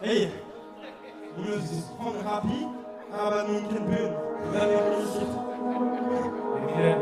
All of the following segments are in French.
Hey, nous sommes rapides, aber nun kein Böen. Wir werden nicht. Okay.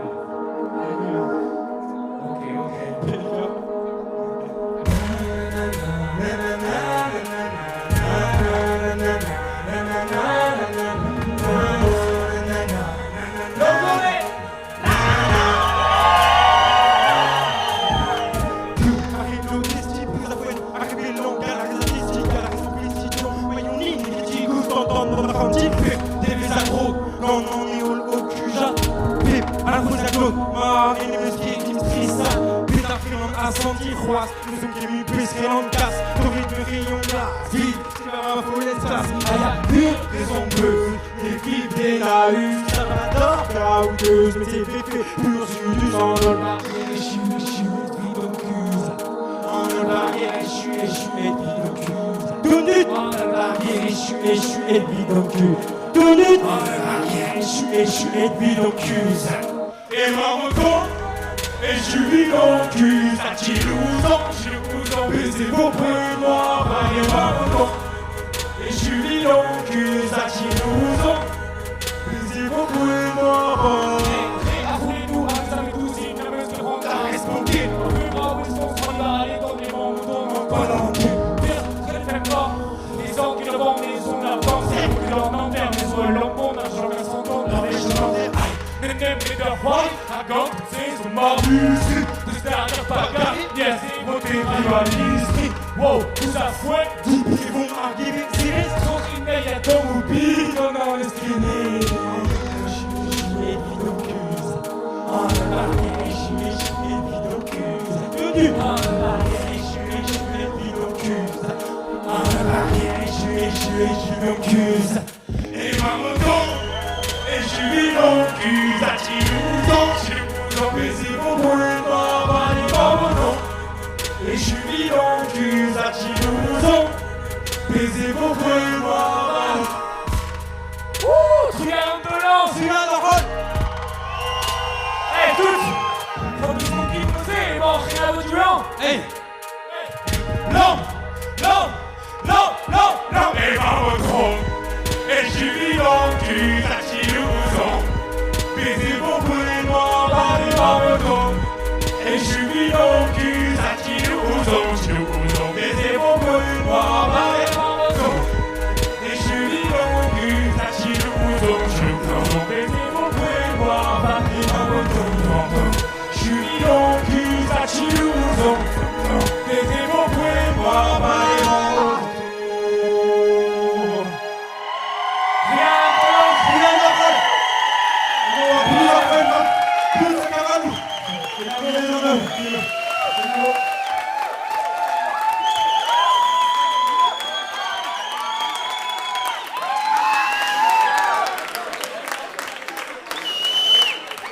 Senti croise, nous sommes qui lui pisserait en casse, pour rythme rayon glace, vite, tu vas m'affoler l'espace, une raison bleue, des vifs, des lahus, Salvador, caouteuse, mais c'est fait, pur jus du sang, dans le barrière, échu, vidocuse, en le barrière, échu, vidocuse, tout nu, en le barrière, échu, vidocuse, tout nu, en le barrière, échu, vidocuse, et maman, et je suis l'encuse à Chilouzan, baisez vos preux noirs, allez maman. Et je suis l'encuse à Chilouzan, baisez vos preux noirs. Et avouez-nous, avec tous, il ne me se rend à responder. On peut voir où ils sont sans aller dans les mondes, on n'en pas dans le cul. Très très fort, les ans qui revendent les sons d'un pensée, pour leur enterre, mais soit l'enfant d'un genre à s'entendre dans les chemins des haïs. Men nemlig der høj har godt ses som marvise. Det starter bakker, ja, se hvor det rivalisti. Wow, usa fue, du vivons à Givicis. Son inne, ja, tomobil, og når det skinner. Vidocuse, en le barrière, vidocuse. En le barrière, vidocuse. En le barrière, vidocuse. Et maman, et je suis l'encuse à Chilouzan, baisez vos bruits noirs, allez maman. Et je suis l'encuse à Chilouzan, baisez vos bruits noirs. Triangle de lance, triangle de rôle. Hey tous, faut qu'ils nous quittent nous et bon, rien de tuant. Hey, non, et maman. Et je suis l'encuse à Chilouzan, baisez vos bruits noirs, allez maman. Et je suis l'encuse à Chilouzan, baisez vos bruits noirs, allez maman. Et je suis l'encuse à Chilouzan, baisez vos bruits noirs, allez maman. Je suis l'encuse à Chilouzan, baisez vos bruits noirs, allez maman. Plus de cavalou.